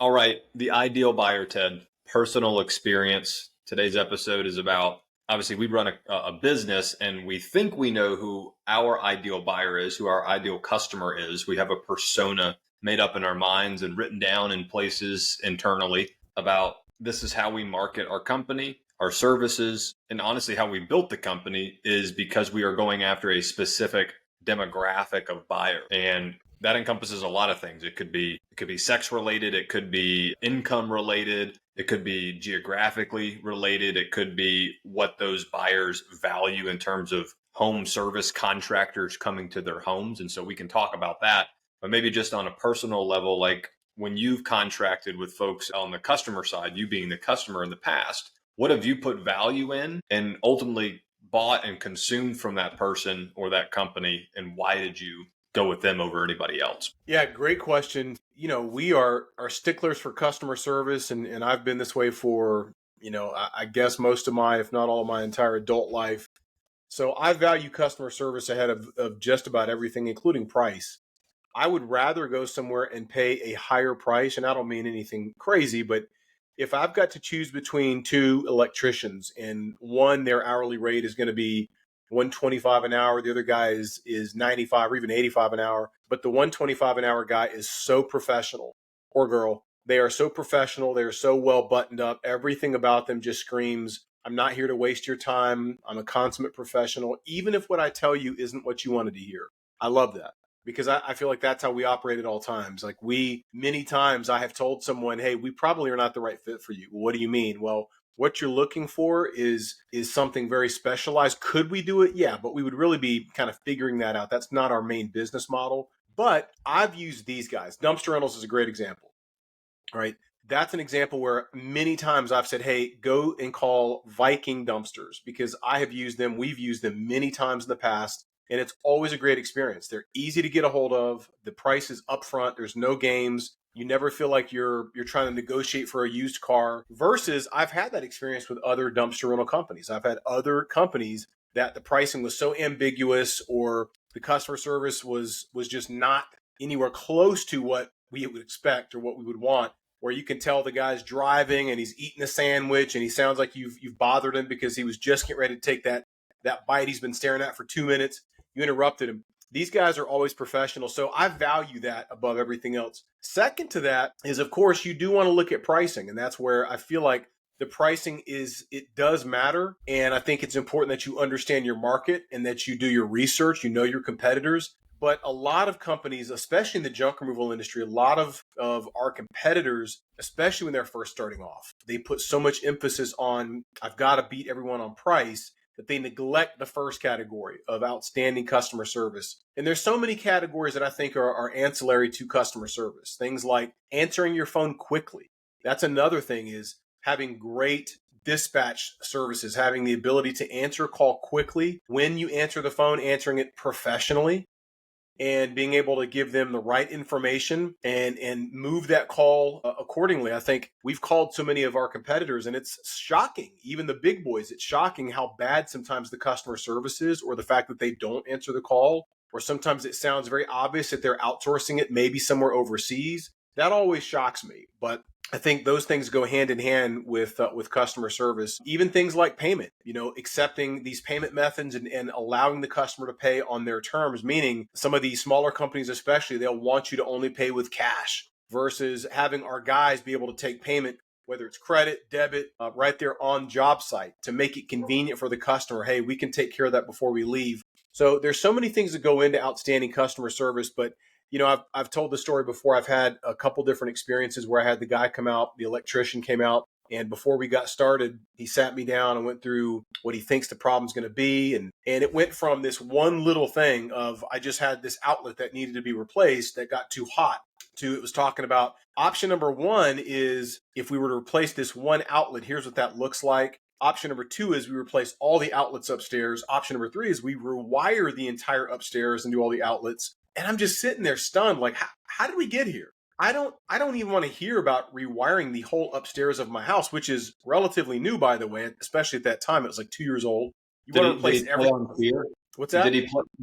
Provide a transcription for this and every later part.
All right. The ideal buyer, Ted, personal experience. Today's episode is about obviously we run a business and we think we know who our ideal buyer is, who our ideal customer is. We have a persona made up in our minds and written down in places internally about this is how we market our company, our services, and honestly, how we built the company is because we are going after a specific demographic of buyer. And that encompasses a lot of things. It could be sex related, it could be income related, it could be geographically related, it could be what those buyers value in terms of home service contractors coming to their homes. And so we can talk about that, but maybe just on a personal level, like when you've contracted with folks on the customer side, you being the customer in the past, what have you put value in and ultimately bought and consumed from that person or that company, and why did you go with them over anybody else? Yeah, great question. We are sticklers for customer service, and I've been this way for, I guess most of my, if not all of my entire adult life. So I value customer service ahead of just about everything, including price. I would rather go somewhere and pay a higher price, and I don't mean anything crazy, but if I've got to choose between two electricians and one, their hourly rate is going to be 125 an hour, the other guy is 95 or even 85 an hour, but the 125 an hour guy is so professional, or girl, they are so professional, they are so well buttoned up, everything about them just screams, I'm not here to waste your time, I'm a consummate professional, even if what I tell you isn't what you wanted to hear. I love that because I feel like that's how we operate at all times. Like many times I have told someone, hey, we probably are not the right fit for you. Well, what do you mean? Well, what you're looking for is something very specialized. Could we do it? Yeah, but we would really be kind of figuring that out. That's not our main business model. But I've used these guys. Dumpster rentals is a great example. All right. That's an example where many times I've said, hey, go and call Viking dumpsters because I have used them. We've used them many times in the past. And it's always a great experience. They're easy to get a hold of. The price is upfront. There's no games. You never feel like you're trying to negotiate for a used car. Versus, I've had that experience with other dumpster rental companies. I've had other companies that the pricing was so ambiguous, or the customer service was just not anywhere close to what we would expect or what we would want. Where you can tell the guy's driving and he's eating a sandwich and he sounds like you've bothered him because he was just getting ready to take that bite he's been staring at for 2 minutes. You interrupted him. These guys are always professional. So I value that above everything else. Second to that is, of course, you do want to look at pricing. And that's where I feel like the pricing it does matter. And I think it's important that you understand your market and that you do your research, you know your competitors. But a lot of companies, especially in the junk removal industry, a lot of our competitors, especially when they're first starting off, they put so much emphasis on, I've got to beat everyone on price, that they neglect the first category of outstanding customer service. And there's so many categories that I think are ancillary to customer service. Things like answering your phone quickly. That's another thing, is having great dispatch services, having the ability to answer a call quickly. When you answer the phone, answering it professionally and being able to give them the right information and move that call accordingly. I think we've called so many of our competitors, and it's shocking, even the big boys, it's shocking how bad sometimes the customer service is, or the fact that they don't answer the call, or sometimes it sounds very obvious that they're outsourcing it, maybe somewhere overseas. That always shocks me. But I think those things go hand in hand with customer service. Even things like payment, accepting these payment methods and allowing the customer to pay on their terms, meaning some of these smaller companies especially, they'll want you to only pay with cash versus having our guys be able to take payment, whether it's credit, debit, right there on job site to make it convenient for the customer. Hey, we can take care of that before we leave. So there's so many things that go into outstanding customer service, but I've told the story before. I've had a couple different experiences where I had the guy come out, the electrician came out, and before we got started, he sat me down and went through what he thinks the problem's going to be. And it went from this one little thing of, I just had this outlet that needed to be replaced that got too hot, to it was talking about option number one is, if we were to replace this one outlet, here's what that looks like. Option number two is we replace all the outlets upstairs. Option number three is we rewire the entire upstairs and do all the outlets. And I'm just sitting there stunned, like, how did we get here? I don't even want to hear about rewiring the whole upstairs of my house, which is relatively new, by the way, especially at that time. It was like 2 years old. You want to replace everything. What's that?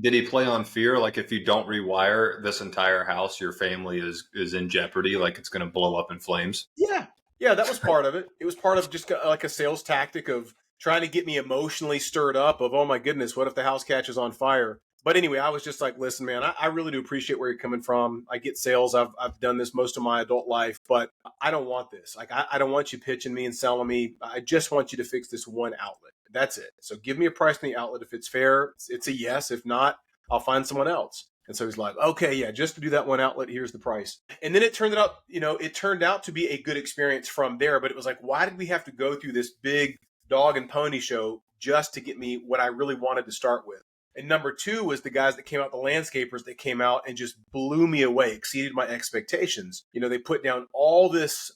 Did he play on fear? Like if you don't rewire this entire house, your family is in jeopardy. Like it's going to blow up in flames. Yeah. Yeah, that was part of it. It was part of just like a sales tactic of trying to get me emotionally stirred up of, oh my goodness, what if the house catches on fire? But anyway, I was just like, listen, man, I really do appreciate where you're coming from. I get sales. I've done this most of my adult life, but I don't want this. Like, I don't want you pitching me and selling me. I just want you to fix this one outlet. That's it. So give me a price on the outlet. If it's fair, it's a yes. If not, I'll find someone else. And so he's like, okay, yeah, just to do that one outlet, here's the price. And then it turned out, it turned out to be a good experience from there. But it was like, why did we have to go through this big dog and pony show just to get me what I really wanted to start with? And number two was the guys that came out, the landscapers that came out and just blew me away, exceeded my expectations. They put down all this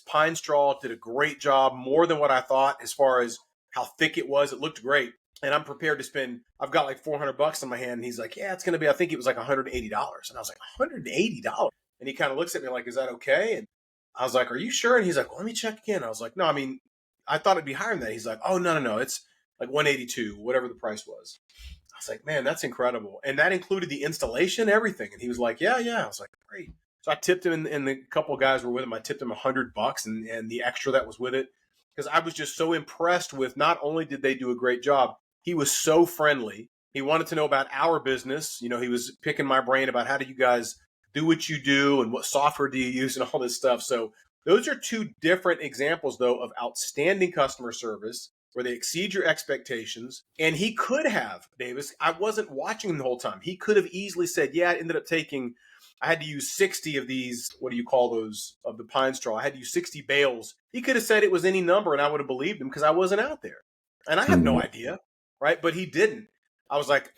pine straw, did a great job, more than what I thought as far as how thick it was. It looked great. And I'm prepared to spend, I've got like $400 in my hand. And he's like, yeah, it's going to be, I think it was like $180. And I was like, $180? And he kind of looks at me like, is that okay? And I was like, are you sure? And he's like, well, let me check again. I was like, no, I mean, I thought it'd be higher than that. He's like, oh, no. It's like 182, whatever the price was. I was like, man, that's incredible. And that included the installation, everything. And he was like, yeah. I was like, great. So I tipped him, and the couple of guys were with him. I tipped him $100 and the extra that was with it, because I was just so impressed with, not only did they do a great job, he was so friendly. He wanted to know about our business. He was picking my brain about how do you guys do what you do and what software do you use and all this stuff. So those are two different examples, though, of outstanding customer service where they exceed your expectations. And he could have, Davis, I wasn't watching him the whole time. He could have easily said, yeah, I ended up I had to use 60 of these, what do you call those, of the pine straw. I had to use 60 bales. He could have said it was any number and I would have believed him because I wasn't out there. And I have no idea, right? But he didn't. I was like,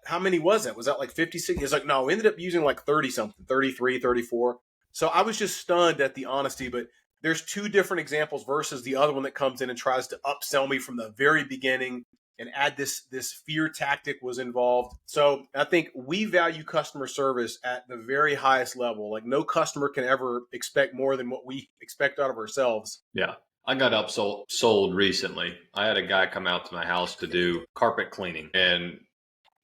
how many was that? Was that like 56? He was like, no, we ended up using like 30 something, 33, 34. So I was just stunned at the honesty, but there's two different examples versus the other one that comes in and tries to upsell me from the very beginning and add this fear tactic was involved. So I think we value customer service at the very highest level. Like no customer can ever expect more than what we expect out of ourselves. Yeah. I got sold recently. I had a guy come out to my house to do carpet cleaning, and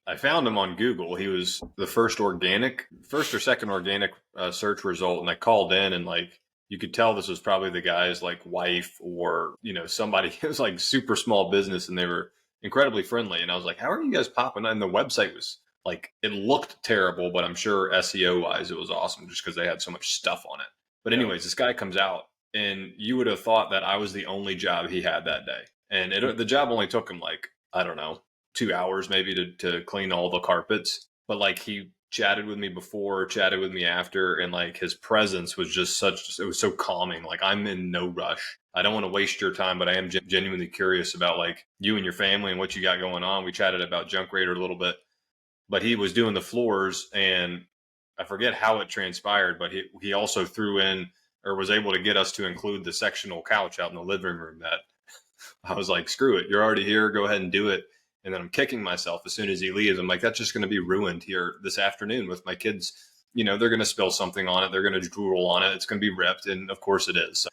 I found him on Google. He was the first or second organic search result. And I called in, and like, you could tell this was probably the guy's like wife or, somebody. It was like super small business, and they were incredibly friendly. And I was like, how are you guys popping? And the website was like, it looked terrible, but I'm sure SEO wise, it was awesome just because they had so much stuff on it. But anyways, This guy comes out, and you would have thought that I was the only job he had that day. And the job only took him like, I don't know, 2 hours maybe to clean all the carpets. But like he chatted with me before, chatted with me after, and like his presence was just it was so calming. Like, I'm in no rush. I don't want to waste your time, but I am genuinely curious about like you and your family and what you got going on. We chatted about Junk Raider a little bit, but he was doing the floors, and I forget how it transpired, but he also threw in, or was able to get us to include, the sectional couch out in the living room. That I was like, screw it, you're already here, go ahead and do it. And then I'm kicking myself as soon as he leaves. I'm like, that's just going to be ruined here this afternoon with my kids. They're going to spill something on it. They're going to drool on it. It's going to be ripped. And of course it is.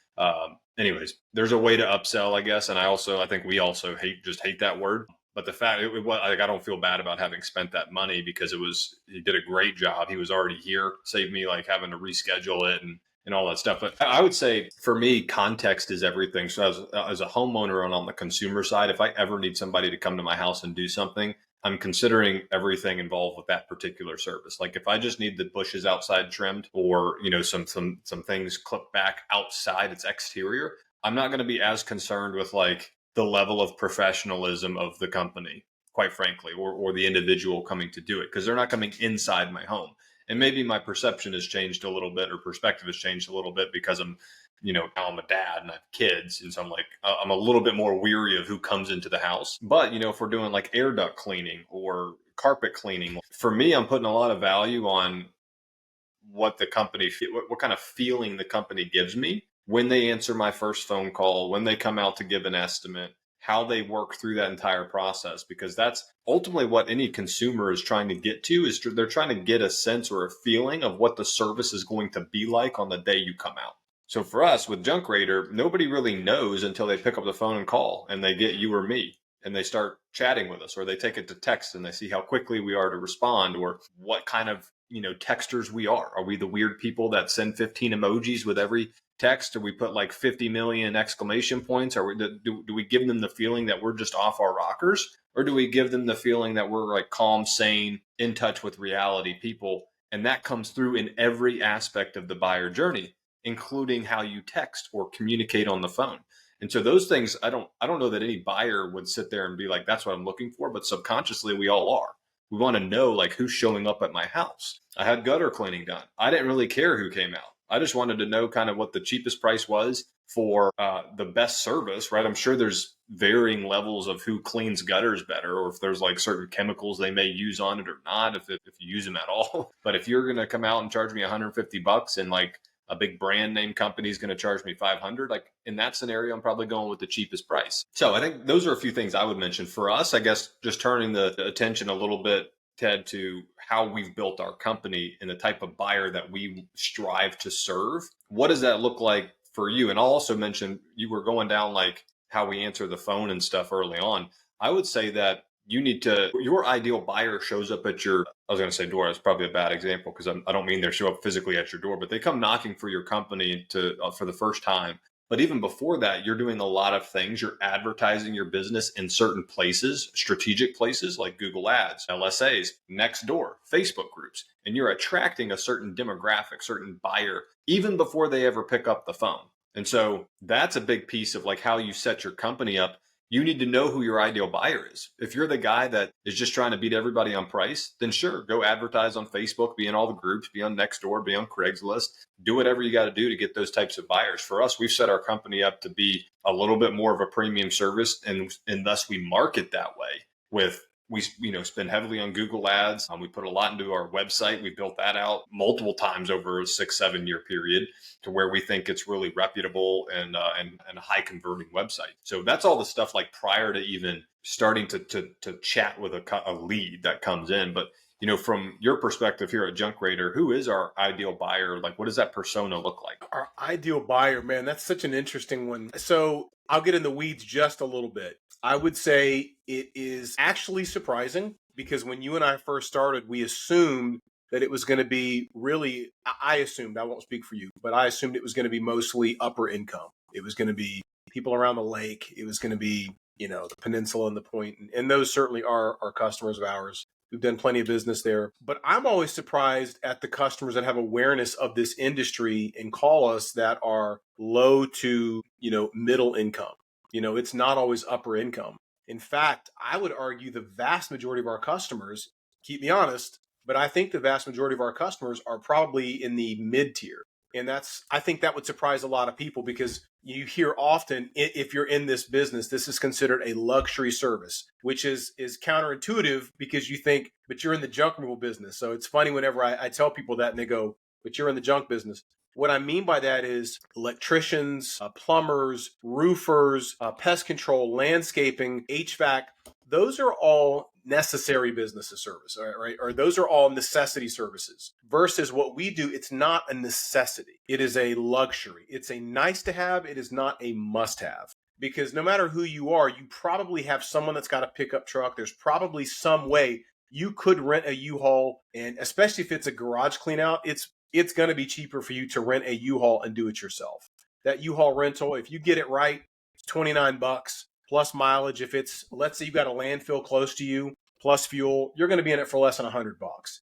Anyways, there's a way to upsell, I guess. And I think we also hate that word. But the fact, I don't feel bad about having spent that money, because he did a great job. He was already here, saved me like having to reschedule it and all that stuff. But I would say for me, context is everything. So as a homeowner and on the consumer side, if I ever need somebody to come to my house and do something, I'm considering everything involved with that particular service. Like if I just need the bushes outside trimmed, or, some things clipped back outside, its exterior, I'm not going to be as concerned with like the level of professionalism of the company, quite frankly, or the individual coming to do it, because they're not coming inside my home. And maybe my perception has changed a little bit, or perspective has changed a little bit, because now I'm a dad and I have kids. And so I'm like, I'm a little bit more weary of who comes into the house. But, if we're doing like air duct cleaning or carpet cleaning, for me, I'm putting a lot of value on what the company, what kind of feeling the company gives me when they answer my first phone call, when they come out to give an estimate, how they work through that entire process, because that's ultimately what any consumer is trying to get to. Is they're trying to get a sense or a feeling of what the service is going to be like on the day you come out. So for us with Junk Raider, nobody really knows until they pick up the phone and call and they get you or me. and they start chatting with us, or they take it to text and they see how quickly we are to respond, or what kind of texters we are. Are we the weird people that send 15 emojis with every text, or we put like 50 million exclamation points? Or do we give them the feeling that we're just off our rockers, or do we give them the feeling that we're like calm, sane, in touch with reality people? And that comes through in every aspect of the buyer journey, including how you text or communicate on the phone. And so those things, I don't know that any buyer would sit there and be like, that's what I'm looking for, but subconsciously we all are. We want to know like who's showing up at my house. I had gutter cleaning done. I didn't really care who came out. I just wanted to know kind of what the cheapest price was for the best service, right? I'm sure there's varying levels of who cleans gutters better, or if there's like certain chemicals they may use on it or not, if you use them at all. But if you're going to come out and charge me $150 and like a big brand name company is going to charge me 500, like in that scenario, I'm probably going with the cheapest price. So I think those are a few things I would mention for us. I guess just turning the attention a little bit, Ted, to how we've built our company and the type of buyer that we strive to serve. What does that look like for you? And I'll also mention, you were going down like how we answer the phone and stuff early on. I would say that your ideal buyer shows up at your, I was going to say door, that's probably a bad example because I don't mean they show up physically at your door, but they come knocking for your company for the first time. But even before that, you're doing a lot of things. You're advertising your business in certain places, strategic places like Google Ads, LSAs, Nextdoor, Facebook groups, and you're attracting a certain demographic, certain buyer, even before they ever pick up the phone. And so that's a big piece of like how you set your company up. You need to know who your ideal buyer is. If you're the guy that is just trying to beat everybody on price, then sure, go advertise on Facebook, be in all the groups, be on Nextdoor, be on Craigslist, do whatever you got to do to get those types of buyers. For us, we've set our company up to be a little bit more of a premium service, and thus we market that way with we spend heavily on Google Ads. We put a lot into our website. We built that out multiple times over a 6-7 year period to where we think it's really reputable and a high converting website. So that's all the stuff like prior to even starting to chat with a lead that comes in. But from your perspective here at Junk Raider, who is our ideal buyer? Like, what does that persona look like? Our ideal buyer, man, that's such an interesting one. So I'll get in the weeds just a little bit. I would say it is actually surprising because when you and I first started, we assumed that it was going to be really, I assumed, I won't speak for you, but I assumed it was going to be mostly upper income. It was going to be people around the lake. It was going to be, the peninsula and the point. And those certainly are our customers of ours. We've done plenty of business there. But I'm always surprised at the customers that have awareness of this industry and call us that are low to, middle income. It's not always upper income. In fact, I would argue the vast majority of our customers, keep me honest, but I think the vast majority of our customers are probably in the mid tier. And I think that would surprise a lot of people because you hear often, if you're in this business, this is considered a luxury service, which is counterintuitive because you think, but you're in the junk removal business. So it's funny whenever I tell people that and they go, but you're in the junk business. What I mean by that is electricians, plumbers, roofers, pest control, landscaping, HVAC, those are all necessary businesses service, right? Or those are all necessity services versus what we do. It's not a necessity. It is a luxury. It's a nice to have. It is not a must have because no matter who you are, you probably have someone that's got a pickup truck. There's probably some way you could rent a U-Haul, and especially if it's a garage clean out, it's going to be cheaper for you to rent a U-Haul and do it yourself. That U-Haul rental, if you get it right, it's $29 plus mileage. If it's, let's say you've got a landfill close to you, plus fuel, you're going to be in it for less than $100.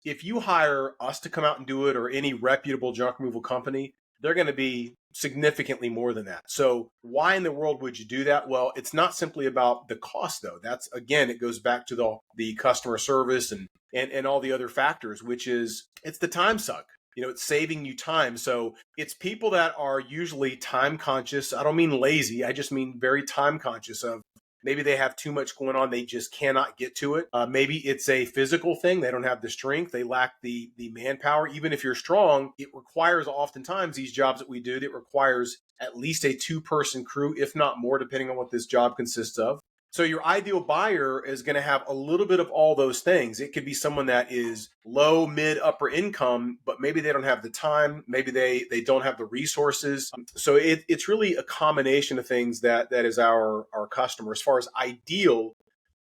If you hire us to come out and do it or any reputable junk removal company, they're going to be significantly more than that. So why in the world would you do that? Well, it's not simply about the cost though. That's, again, it goes back to the customer service and all the other factors, which is it's the time suck. It's saving you time. So it's people that are usually time conscious. I don't mean lazy. I just mean very time conscious of maybe they have too much going on. They just cannot get to it. Maybe it's a physical thing. They don't have the strength. They lack the manpower. Even if you're strong, it requires oftentimes these jobs that we do, that requires at least a 2-person crew, if not more, depending on what this job consists of. So your ideal buyer is going to have a little bit of all those things. It could be someone that is low, mid, upper income, but maybe they don't have the time. Maybe they don't have the resources. So it's really a combination of things that is our customer. As far as ideal,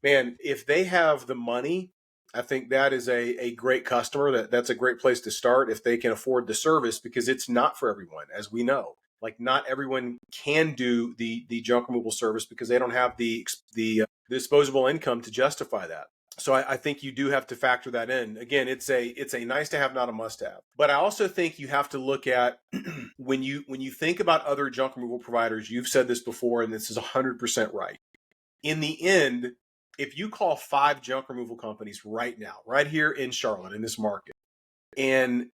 Man, if they have the money, I think that is a great customer. That's a great place to start if they can afford the service, because it's not for everyone, as we know. Like, not everyone can do the junk removal service because they don't have the disposable income to justify that. So I think you do have to factor that in. Again, it's a nice to have, not a must have. But I also think you have to look at when you think about other junk removal providers. You've said this before, and this is 100% right. In the end, if you call 5 junk removal companies right now, right here in Charlotte, in this market, and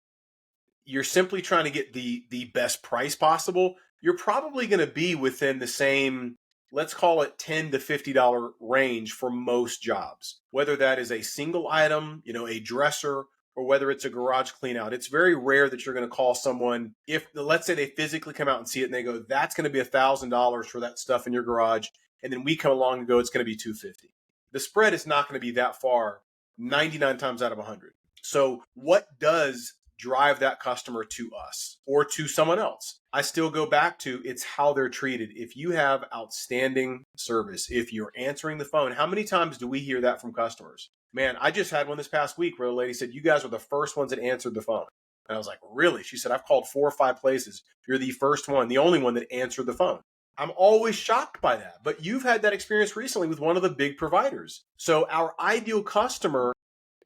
you're simply trying to get the best price possible, you're probably going to be within the same, let's call it $10 to $50 range for most jobs. Whether that is a single item, a dresser, or whether it's a garage clean out. It's very rare that you're going to call someone, if let's say they physically come out and see it and they go, that's going to be $1,000 for that stuff in your garage. And then we come along and go, it's going to be $250. The spread is not going to be that far 99 times out of 100. So what does drive that customer to us or to someone else? I still go back to, it's how they're treated. If you have outstanding service, if you're answering the phone, how many times do we hear that from customers? Man, I just had one this past week where the lady said, you guys were the first ones that answered the phone. And I was like, really? She said, I've called 4 or 5 places. You're the first one, the only one that answered the phone. I'm always shocked by that. But you've had that experience recently with one of the big providers. So our ideal customer,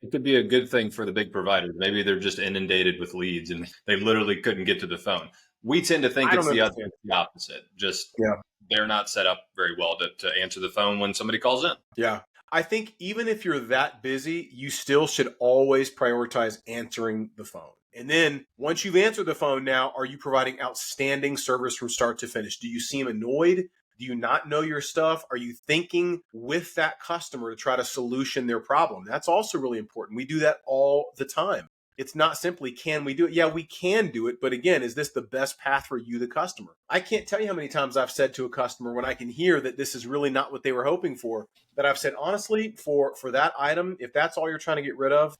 it could be a good thing for the big providers. Maybe they're just inundated with leads and they literally couldn't get to the phone. We tend to think it's the opposite. Just they're not set up very well to answer the phone when somebody calls in. Yeah. I think even if you're that busy, you still should always prioritize answering the phone. And then once you've answered the phone, now, are you providing outstanding service from start to finish? Do you seem annoyed? Do you not know your stuff? Are you thinking with that customer to try to solution their problem? That's also really important. We do that all the time. It's not simply, can we do it? Yeah, we can do it. But again, is this the best path for you, the customer? I can't tell you how many times I've said to a customer when I can hear that this is really not what they were hoping for, that I've said, honestly, for that item, if that's all you're trying to get rid of,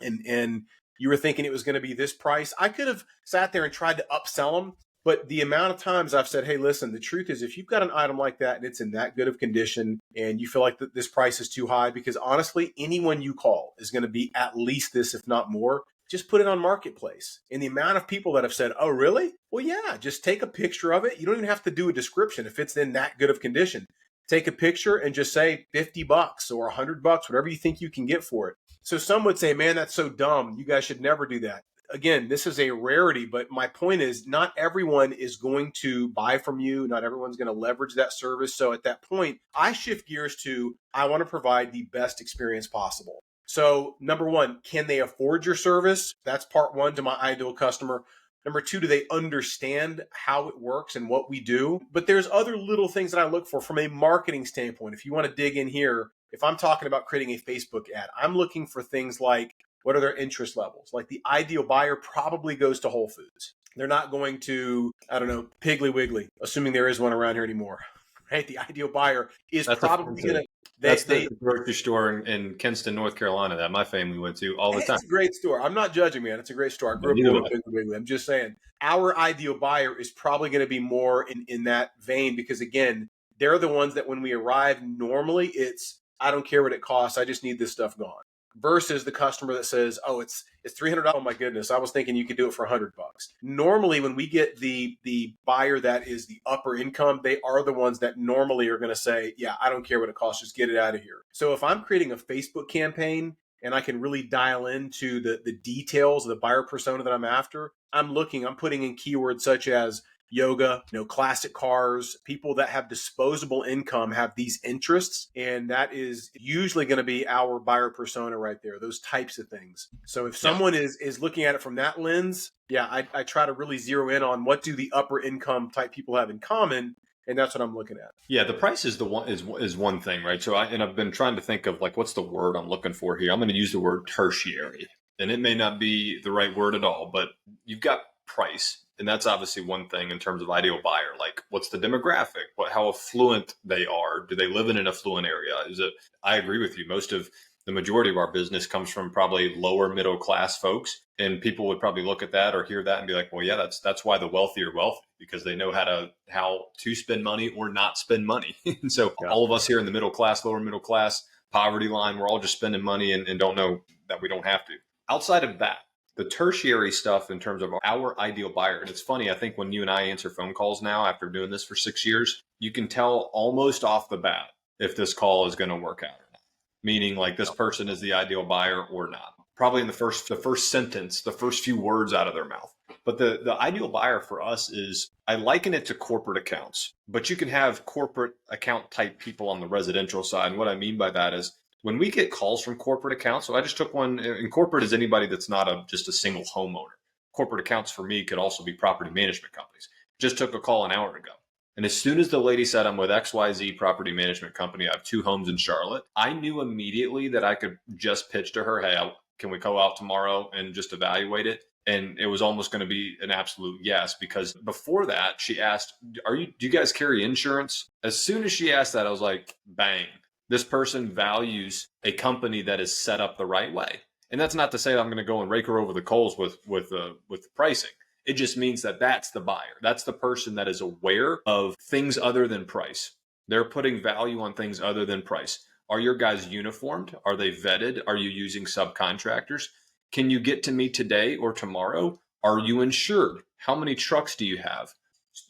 and you were thinking it was going to be this price, I could have sat there and tried to upsell them. But the amount of times I've said, hey, listen, the truth is, if you've got an item like that and it's in that good of condition and you feel like this price is too high, because honestly, anyone you call is going to be at least this, if not more, just put it on Marketplace. And the amount of people that have said, oh, really? Well, yeah, just take a picture of it. You don't even have to do a description if it's in that good of condition. Take a picture and just say $50 or $100, whatever you think you can get for it. So some would say, man, that's so dumb. You guys should never do that. Again, this is a rarity, but my point is, not everyone is going to buy from you. Not everyone's going to leverage that service. So at that point, I shift gears to, I want to provide the best experience possible. So number one, can they afford your service? That's part one to my ideal customer. Number two, do they understand how it works and what we do? But there's other little things that I look for from a marketing standpoint. If you want to dig in here, if I'm talking about creating a Facebook ad, I'm looking for things like, what are their interest levels? Like, the ideal buyer probably goes to Whole Foods. They're not going to, I don't know, Piggly Wiggly, assuming there is one around here anymore. Right? The ideal buyer is probably going to. That's the grocery store in Kinston, North Carolina, that my family went to all the time. It's a great store. I'm not judging, man. It's a great store. I grew up with Piggly Wiggly. I'm just saying, our ideal buyer is probably going to be more in that vein, because again, they're the ones that when we arrive, normally it's, I don't care what it costs, I just need this stuff gone. Versus the customer that says, oh, it's $300. Oh my goodness, I was thinking you could do it for $100. Normally, when we get the buyer that is the upper income, they are the ones that normally are going to say, yeah, I don't care what it costs, just get it out of here. So if I'm creating a Facebook campaign and I can really dial into the details of the buyer persona that I'm after, I'm putting in keywords such as yoga, classic cars. People that have disposable income have these interests, and that is usually going to be our buyer persona right there, those types of things. So if someone is looking at it from that lens, I try to really zero in on what do the upper income type people have in common, and that's what I'm looking at. Yeah, the price is one thing, right? So I've been trying to think of, like, what's the word I'm looking for here? I'm going to use the word tertiary, and it may not be the right word at all, but you've got price. And that's obviously one thing in terms of ideal buyer. Like, what's the demographic? How affluent they are? Do they live in an affluent area? I agree with you. Most of the majority of our business comes from probably lower middle class folks. And people would probably look at that or hear that and be like, well, yeah, that's why the wealthy are wealthy, because they know how to spend money or not spend money. And so Yeah. all of us here in the middle class, lower middle class, poverty line, we're all just spending money and don't know that we don't have to. Outside of that, the tertiary stuff in terms of our ideal buyer. And it's funny, I think when you and I answer phone calls now after doing this for 6 years, you can tell almost off the bat if this call is going to work out or not. Meaning like this person is the ideal buyer or not. Probably in the first sentence, the first few words out of their mouth. But the ideal buyer for us is, I liken it to corporate accounts, but you can have corporate account type people on the residential side. And what I mean by that is, when we get calls from corporate accounts, so I just took one, and corporate is anybody that's not just a single homeowner. Corporate accounts for me could also be property management companies. Just took a call an hour ago. And as soon as the lady said, I'm with XYZ property management company, I have 2 homes in Charlotte, I knew immediately that I could just pitch to her, hey, can we go out tomorrow and just evaluate it? And it was almost going to be an absolute yes, because before that, she asked, do you guys carry insurance? As soon as she asked that, I was like, bang. This person values a company that is set up the right way. And that's not to say that I'm going to go and rake her over the coals with the pricing. It just means that that's the buyer. That's the person that is aware of things other than price. They're putting value on things other than price. Are your guys uniformed? Are they vetted? Are you using subcontractors? Can you get to me today or tomorrow? Are you insured? How many trucks do you have?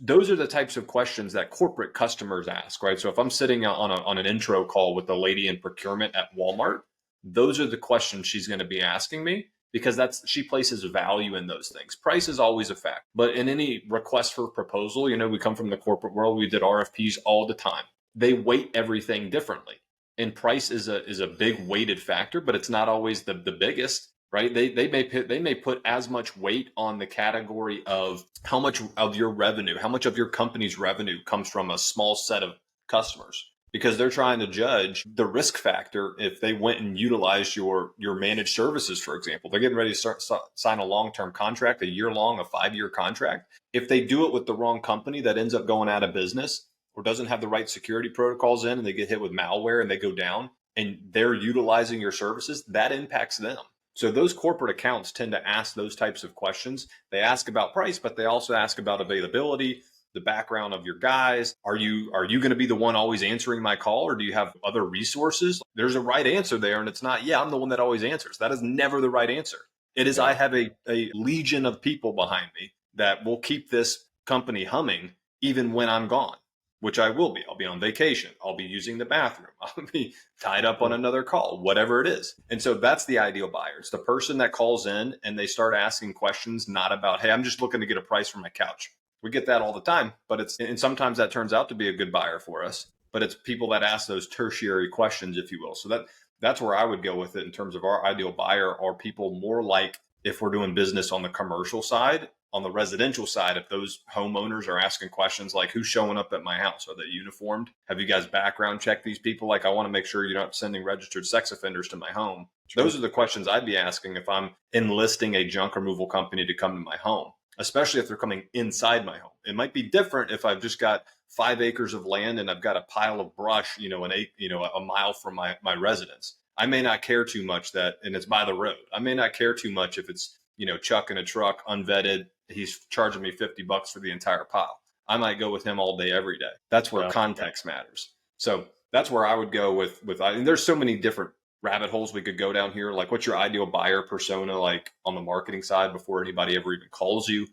Those are the types of questions that corporate customers ask, right? So if I'm sitting on an intro call with the lady in procurement at Walmart, those are the questions she's going to be asking me, because she places value in those things. Price is always a fact, but in any request for proposal, we come from the corporate world. We did RFPs all the time. They weight everything differently, and price is a big weighted factor, but it's not always the biggest. Right? They may put as much weight on the category of how much of your revenue, how much of your company's revenue comes from a small set of customers, because they're trying to judge the risk factor. If they went and utilized your managed services, for example, they're getting ready to sign a long-term contract, a year-long, a 5-year contract. If they do it with the wrong company that ends up going out of business or doesn't have the right security protocols in, and they get hit with malware and they go down, and they're utilizing your services, that impacts them. So those corporate accounts tend to ask those types of questions. They ask about price, but they also ask about availability, the background of your guys. Are you going to be the one always answering my call, or do you have other resources? There's a right answer there, and it's not, yeah, I'm the one that always answers. That is never the right answer. It is, I have a legion of people behind me that will keep this company humming even when I'm gone, which I will be. I'll be on vacation. I'll be using the bathroom. I'll be tied up on another call, whatever it is. And so that's the ideal buyer. It's the person that calls in and they start asking questions, not about, hey, I'm just looking to get a price for my couch. We get that all the time, and sometimes that turns out to be a good buyer for us, but it's people that ask those tertiary questions, if you will. So that's where I would go with it in terms of our ideal buyer. Are people more like, if we're doing business on the commercial side, on the residential side, if those homeowners are asking questions like, who's showing up at my house? Are they uniformed? Have you guys background checked these people? Like, I want to make sure you're not sending registered sex offenders to my home. Sure. Those are the questions I'd be asking if I'm enlisting a junk removal company to come to my home, especially if they're coming inside my home. It might be different if I've just got 5 acres of land and I've got a pile of brush, a mile from my residence. I may not care too much and it's by the road. I may not care too much if it's, Chuck in a truck, unvetted. He's charging me $50 for the entire pile. I might go with him all day, every day. That's where context matters. So that's where I would go with, and there's so many different rabbit holes we could go down here. Like, what's your ideal buyer persona like on the marketing side before anybody ever even calls you?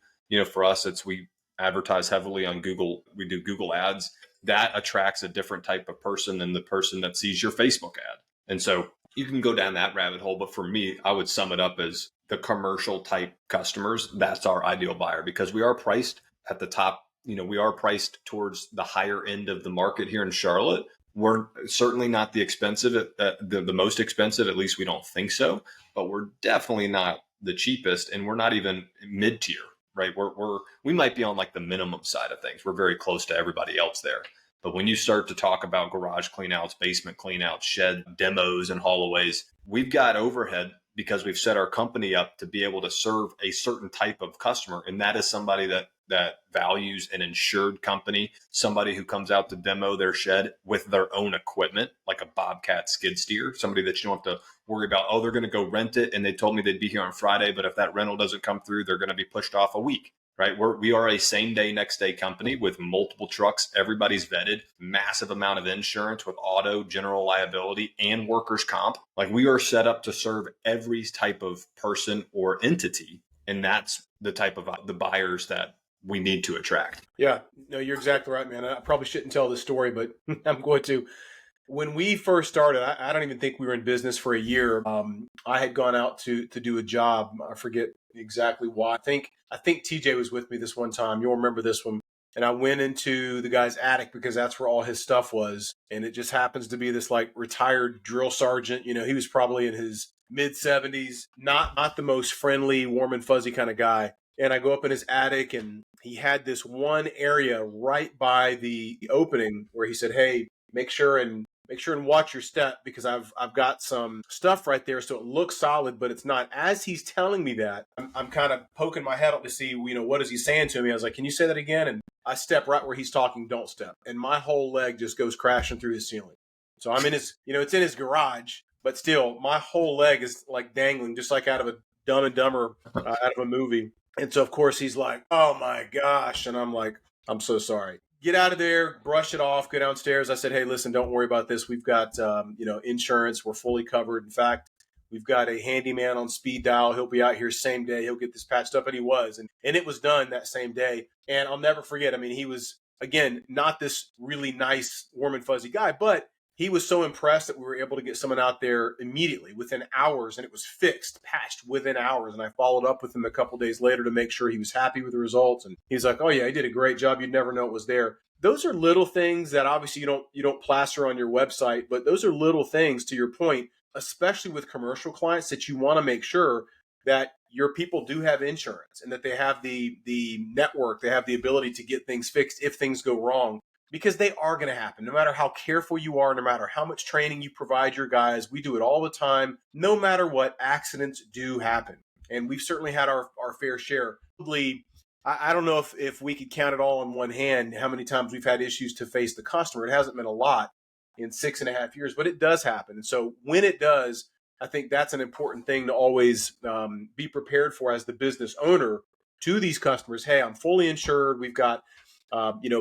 For us, we advertise heavily on Google. We do Google ads. That attracts a different type of person than the person that sees your Facebook ad. And so you can go down that rabbit hole. But for me, I would sum it up as the commercial type customers. That's our ideal buyer, because we are priced at the top. We are priced towards the higher end of the market here in Charlotte. We're certainly not the expensive, the most expensive, at least we don't think so, but we're definitely not the cheapest, and we're not even mid tier, right? We might be on like the minimum side of things. We're very close to everybody else there. But when you start to talk about garage cleanouts, basement cleanouts, shed demos, and haulaways, we've got overhead because we've set our company up to be able to serve a certain type of customer. And that is somebody that that values an insured company, somebody who comes out to demo their shed with their own equipment, like a Bobcat skid steer, somebody that you don't have to worry about, oh, they're going to go rent it. And they told me they'd be here on Friday, but if that rental doesn't come through, they're going to be pushed off a week. Right. We are a same day, next day company with multiple trucks. Everybody's vetted, massive amount of insurance with auto, general liability, and workers' comp. Like, we are set up to serve every type of person or entity. And that's the type of the buyers that we need to attract. Yeah, no, you're exactly right, man. I probably shouldn't tell this story, but I'm going to. When we first started, I don't even think we were in business for a year. I had gone out to do a job. I forget exactly why. I think TJ was with me this one time. You'll remember this one. And I went into the guy's attic because that's where all his stuff was. And it just happens to be this like retired drill sergeant. You know, he was probably in his mid 70s, not the most friendly, warm and fuzzy kind of guy. And I go up in his attic, and he had this one area right by the opening where he said, "Hey, make sure and watch your step, because I've got some stuff right there, so it looks solid, but it's not." As he's telling me that, I'm kind of poking my head up to see, what is he saying to me? I was like, "Can you say that again?" And I step right where he's talking, don't step. And my whole leg just goes crashing through his ceiling. So I'm in his, it's in his garage, but still my whole leg is like dangling, just like out of a Dumb and Dumber, out of a movie. And so, of course, he's like, "Oh my gosh." And I'm like, "I'm so sorry." Get out of there, brush it off, go downstairs. I said, "Hey, listen, don't worry about this. We've got, insurance. We're fully covered. In fact, we've got a handyman on speed dial. He'll be out here same day. He'll get this patched up." And he was. And it was done that same day. And I'll never forget. I mean, he was, again, not this really nice, warm and fuzzy guy, but he was so impressed that we were able to get someone out there immediately within hours, and it was fixed, patched within hours. And I followed up with him a couple days later to make sure he was happy with the results. And he's like, "Oh yeah, he did a great job. You'd never know it was there." Those are little things that obviously you don't plaster on your website, but those are little things, to your point, especially with commercial clients, that you want to make sure that your people do have insurance and that they have the network, they have the ability to get things fixed if things go wrong. Because they are going to happen, no matter how careful you are, no matter how much training you provide your guys. We do it all the time. No matter what, accidents do happen. And we've certainly had our fair share. I don't know if we could count it all on one hand, how many times we've had issues to face the customer. It hasn't been a lot in 6.5 years, but it does happen. And so when it does, I think that's an important thing to always be prepared for as the business owner to these customers. Hey, I'm fully insured. We've got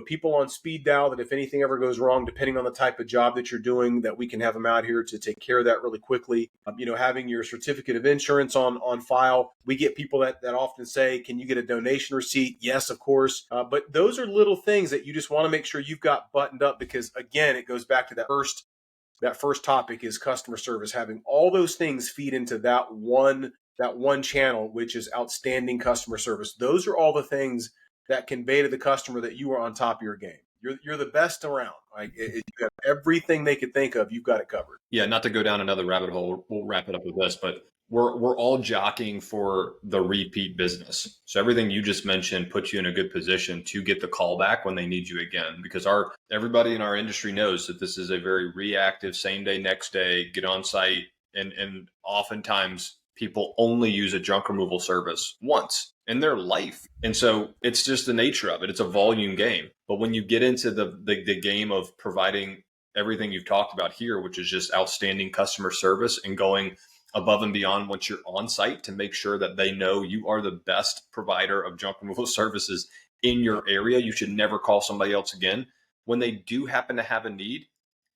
people on speed dial that if anything ever goes wrong, depending on the type of job that you're doing, that we can have them out here to take care of that really quickly. Having your certificate of insurance on file. We get people that often say, "Can you get a donation receipt?" Yes, of course. But those are little things that you just want to make sure you've got buttoned up, because again, it goes back to that first topic is customer service. Having all those things feed into that one channel, which is outstanding customer service. Those are all the things that convey to the customer that you are on top of your game. You're the best around. Like, you have everything they could think of. You've got it covered. Yeah, not to go down another rabbit hole, we'll wrap it up with this, but we're all jockeying for the repeat business. So everything you just mentioned puts you in a good position to get the call back when they need you again, because everybody in our industry knows that this is a very reactive, same day, next day, get on site, and oftentimes people only use a junk removal service once in their life. And so it's just the nature of it. It's a volume game. But when you get into the game of providing everything you've talked about here, which is just outstanding customer service and going above and beyond once you're on site to make sure that they know you are the best provider of junk removal services in your area, you should never call somebody else again. When they do happen to have a need,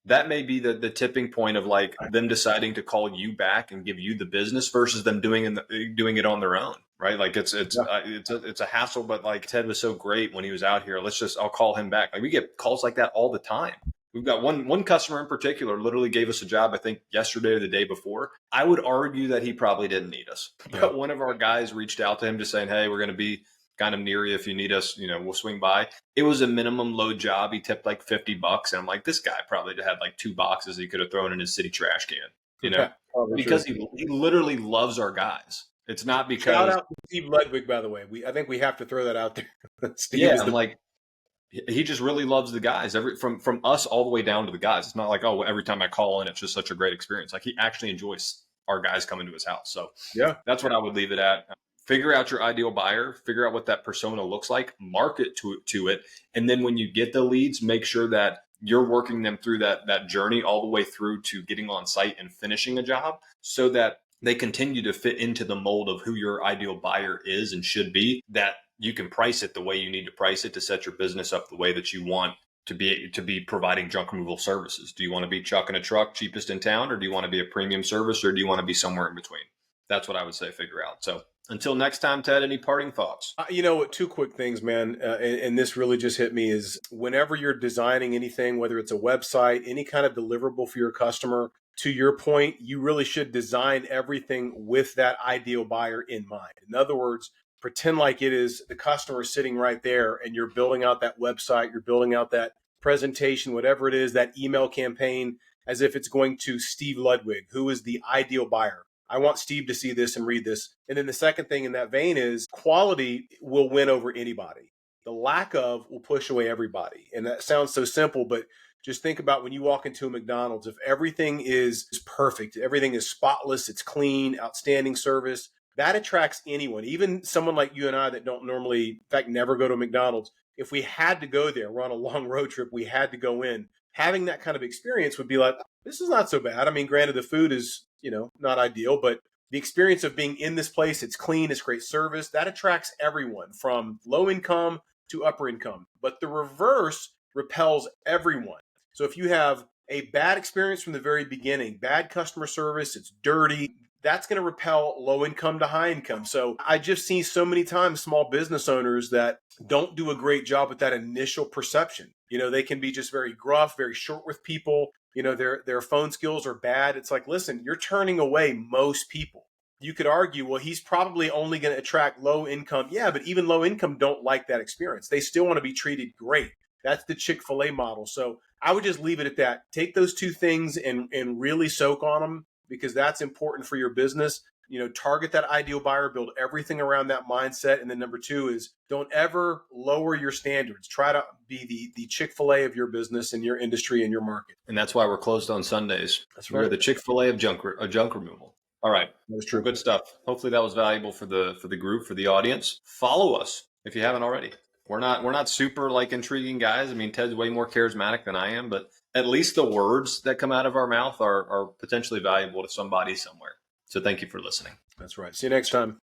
that may be the tipping point of like them deciding to call you back and give you the business versus them doing it on their own, right? Like it's a hassle, but like Ted was so great when he was out here. I'll call him back. Like, we get calls like that all the time. We've got one customer in particular literally gave us a job, I think yesterday or the day before. I would argue that he probably didn't need us, but one of our guys reached out to him just saying, "Hey, we're going to be kind of near you. If you need us, we'll swing by." It was a minimum load job. He tipped like $50. And I'm like, this guy probably had like 2 boxes he could have thrown in his city trash can, because he literally loves our guys. It's not because. Shout out to Steve Ludwig, by the way. I think we have to throw that out there. Steve he just really loves the guys, from us all the way down to the guys. It's not like, oh, every time I call in, it's just such a great experience. Like, he actually enjoys our guys coming to his house. So yeah, that's what I would leave it at. figure out your ideal buyer, figure out what that persona looks like, market to it. And then when you get the leads, make sure that you're working them through that journey all the way through to getting on site and finishing a job, so that they continue to fit into the mold of who your ideal buyer is and should be, that you can price it the way you need to price it to set your business up the way that you want to be providing junk removal services. Do you want to be chucking a truck cheapest in town, or do you want to be a premium service, or do you want to be somewhere in between? That's what I would say figure out. So until next time, Ted, any parting thoughts? You know what? Two quick things, man. And this really just hit me is whenever you're designing anything, whether it's a website, any kind of deliverable for your customer, to your point, you really should design everything with that ideal buyer in mind. In other words, pretend like it is the customer sitting right there and you're building out that website, you're building out that presentation, whatever it is, that email campaign, as if it's going to Steve Ludwig, who is the ideal buyer. I want Steve to see this and read this. And then the second thing in that vein is quality will win over anybody. The lack of will push away everybody. And that sounds so simple, but just think about when you walk into a McDonald's, if everything is perfect, everything is spotless, it's clean, outstanding service, that attracts anyone, even someone like you and I that don't normally, in fact, never go to McDonald's. If we had to go there, we're on a long road trip, we had to go in, having that kind of experience would be like, this is not so bad. I mean, granted, the food is, not ideal, but the experience of being in this place, it's clean, it's great service, that attracts everyone from low income to upper income. But the reverse repels everyone. So if you have a bad experience from the very beginning, bad customer service, it's dirty, that's going to repel low income to high income. So I just see so many times small business owners that don't do a great job with that initial perception. They can be just very gruff, very short with people. Their phone skills are bad. It's like, listen, you're turning away most people. You could argue, well, he's probably only going to attract low income. Yeah, but even low income don't like that experience. They still want to be treated great. That's the Chick-fil-A model. So I would just leave it at that. Take those two things and really soak on them, because that's important for your business. Target that ideal buyer, build everything around that mindset. And then number two is don't ever lower your standards. Try to be the Chick-fil-A of your business and your industry and your market. And that's why we're closed on Sundays. That's right. We're the Chick-fil-A of junk removal. All right. That's true. Good stuff. Hopefully that was valuable for the group, for the audience. Follow us if you haven't already. We're not super intriguing guys. I mean, Ted's way more charismatic than I am, but at least the words that come out of our mouth are potentially valuable to somebody somewhere. So thank you for listening. That's right. See you next time.